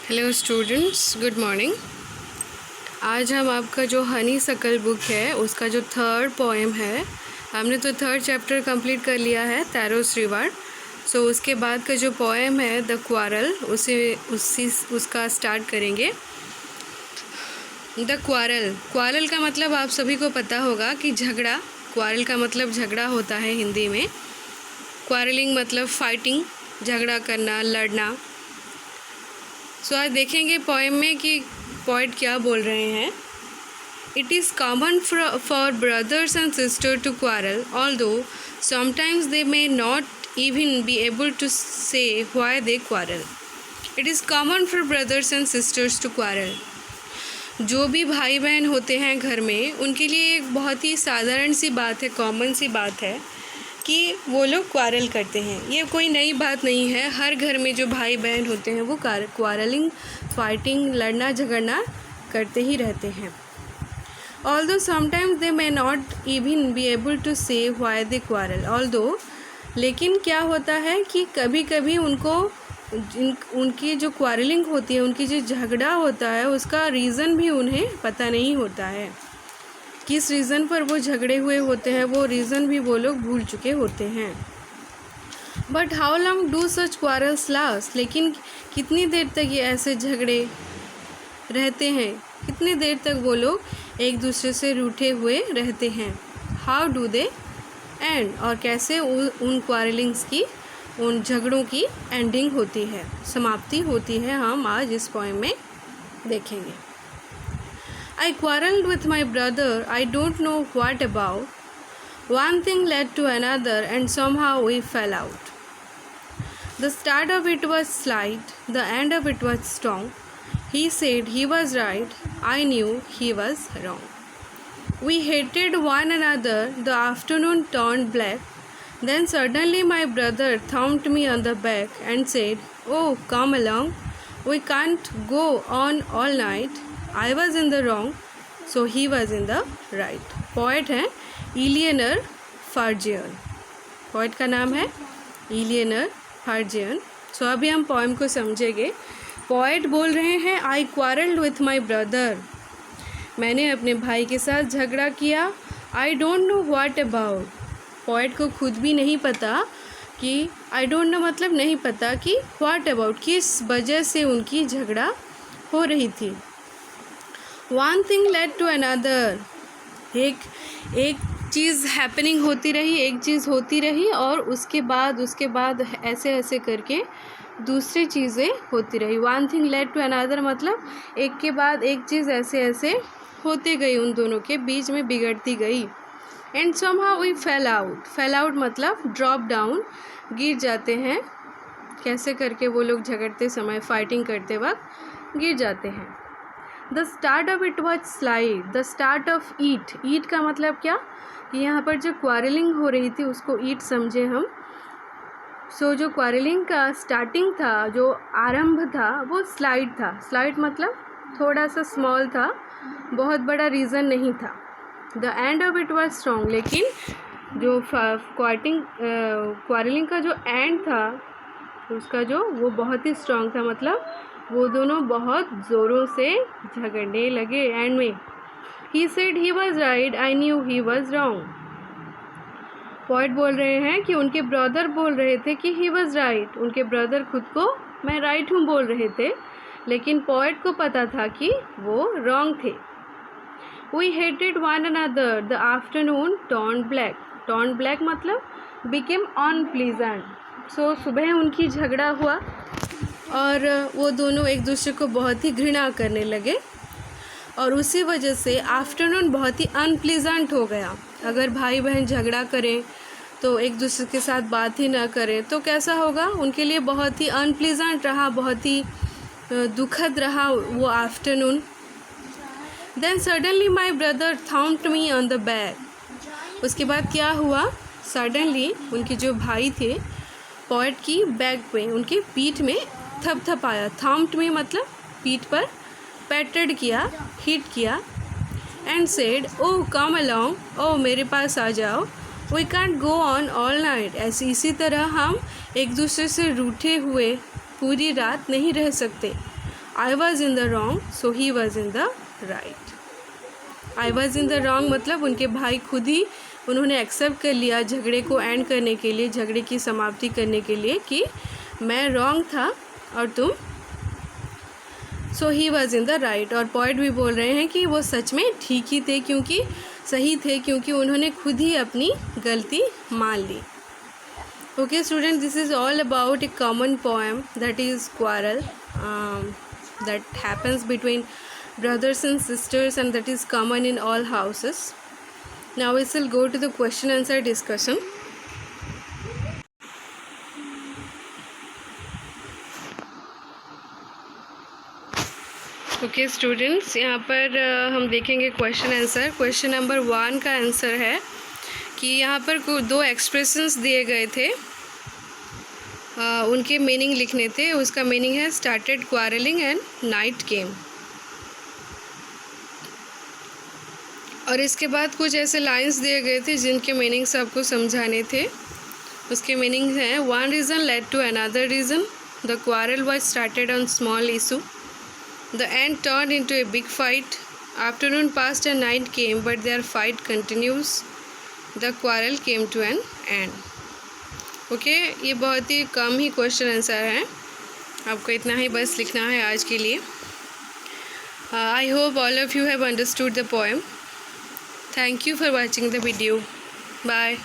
Hello students, good morning. आज हम आपका जो हनी सकल बुक है उसका जो थर्ड पोएम है, हमने तो थर्ड चैप्टर कंप्लीट कर लिया है, तैरोस रिवर। सो उसके बाद का जो पोएम है द क्वारल, उसका स्टार्ट करेंगे। द क्वारल, क्वारल का मतलब आप सभी को पता होगा कि झगड़ा। क्वारल का मतलब झगड़ा होता है हिंदी में। क्वारलिंग मतलब फाइटिंग, झगड़ा करना, लड़ना। सो आज देखेंगे पोएम में कि पोएट क्या बोल रहे हैं। It is common for brothers and sister to quarrel, although sometimes they may not even be able to say why they quarrel. It is common for brothers and sisters to quarrel. जो भी भाई बहन होते हैं घर में, उनके लिए एक बहुत ही साधारण सी बात है, कॉमन सी बात है कि वो लोग क्वारल करते हैं। ये कोई नई बात नहीं है। हर घर में जो भाई बहन होते हैं वो क्वारलिंग, फाइटिंग, लड़ना झगड़ना करते ही रहते हैं। Although sometimes they may not even be able to say why they quarrel, although लेकिन क्या होता है कि कभी कभी उनकी जो क्वारलिंग होती है, उनकी जो झगड़ा होता है, उसका रीज़न भी उन्हें पता नहीं होता है। किस रीज़न पर वो झगड़े हुए होते हैं, वो रीज़न भी वो लोग भूल चुके होते हैं। But how long do such quarrels last, लेकिन कितनी देर तक ये ऐसे झगड़े रहते हैं, कितनी देर तक वो लोग एक दूसरे से रूठे हुए रहते हैं। हाउ डू दे एंड, और कैसे उन क्वारलिंग्स की, उन झगड़ों की एंडिंग होती है, समाप्ति होती है, हम आज इस पोएम में देखेंगे। I quarreled with my brother, I don't know what about. One thing led to another and somehow we fell out. The start of it was slight, the end of it was strong. He said he was right, I knew he was wrong. We hated one another, the afternoon turned black. Then suddenly my brother thumped me on the back and said, "Oh, come along, we can't go on all night." I was in the wrong, so he was in the right. Poet हैं इलियनर फार्जियन। Poet का नाम है इलियनर फार्जियन। सो अभी हम poem को समझेंगे। Poet बोल रहे हैं, आई क्वारल्ड विथ माई ब्रदर, मैंने अपने भाई के साथ झगड़ा किया। I don't know what about, poet को खुद भी नहीं पता कि आई डोंट नो मतलब नहीं पता कि व्हाट अबाउट, किस वजह से उनकी झगड़ा हो रही थी। One thing led to another, एक चीज़ हैपनिंग होती रही, एक चीज़ होती रही, और उसके बाद ऐसे ऐसे करके दूसरी चीज़ें होती रही। One thing led to another मतलब एक के बाद एक चीज़ ऐसे ऐसे होती गई, उन दोनों के बीच में बिगड़ती गई। And somehow we fell out, fell out मतलब ड्रॉप डाउन, गिर जाते हैं। कैसे करके वो लोग झगड़ते समय, फाइटिंग करते वक्त गिर जाते हैं। The start of it was slide, the start of eat, eat का मतलब क्या कि यहाँ पर जो क्वारलिंग हो रही थी उसको ईट समझे हम। सो जो क्वारलिंग का स्टार्टिंग था, जो आरंभ था, वो स्लाइड था। स्लाइड मतलब थोड़ा सा स्मॉल था, बहुत बड़ा रीज़न नहीं था। The end of it was strong, लेकिन जो क्वारलिंग का जो एंड था उसका वो बहुत ही स्ट्रॉन्ग था, मतलब वो दोनों बहुत ज़ोरों से झगड़ने लगे। एंड में he said he was right, I knew he was wrong. Poet बोल रहे हैं कि उनके ब्रदर बोल रहे थे कि ही वॉज राइट, उनके ब्रदर खुद को मैं राइट हूँ बोल रहे थे, लेकिन पोएट को पता था कि वो रॉन्ग थे। We hated one another, the afternoon turn black, turn black मतलब बिकेम अनप्लीजेंट। सो सुबह उनकी झगड़ा हुआ और वो दोनों एक दूसरे को बहुत ही घृणा करने लगे, और उसी वजह से आफ्टरनून बहुत ही अनप्लीजेंट हो गया। अगर भाई बहन झगड़ा करें तो एक दूसरे के साथ बात ही ना करें तो कैसा होगा, उनके लिए बहुत ही अनप्लीजेंट रहा, बहुत ही दुखद रहा वो afternoon. Then suddenly my brother thumped me on the back, उसके बाद क्या हुआ, सडनली उनके जो भाई थे पोएट की बैक पे, उनके पीठ में थपथपाया। थम्प्ड मी मतलब पीठ पर पैटेड किया, हिट किया। And said, oh come along, oh मेरे पास आ जाओ, we can't go on all night, ऐसे इसी तरह हम एक दूसरे से रूठे हुए पूरी रात नहीं रह सकते। I was in the wrong so he was in the right. I was in the wrong मतलब उनके भाई खुद ही उन्होंने एक्सेप्ट कर लिया झगड़े को एंड करने के लिए, झगड़े की समाप्ति करने के लिए कि मैं रॉन्ग था और तुम, so he was in the right. और पोइट भी बोल रहे हैं कि वो सच में ठीक ही थे, क्योंकि सही थे, क्योंकि उन्होंने खुद ही अपनी गलती मान ली। Okay students, this is all about a common poem that is quarrel that happens between brothers and sisters, and that is common in all houses. Now we shall go to the question answer discussion. Okay students, यहाँ पर हम देखेंगे question answer. Question number 1 का answer है कि यहाँ पर दो एक्सप्रेशंस दिए गए थे, उनके मीनिंग लिखने थे। उसका मीनिंग है स्टार्टेड क्वारलिंग एंड नाइट केम। और इसके बाद कुछ ऐसे लाइंस दिए गए थे जिनके मीनिंग्स आपको समझाने थे। उसके मीनिंग हैं one reason led to another reason, the quarrel was started on small issue, the end turn into a big fight, afternoon past and night came but their fight continues, the quarrel came to an end. Okay, ये बहुत ही कम ही question answer है, आपको इतना ही बस लिखना है आज के लिए। I hope all of you have understood the poem. Thank you for watching the video. Bye.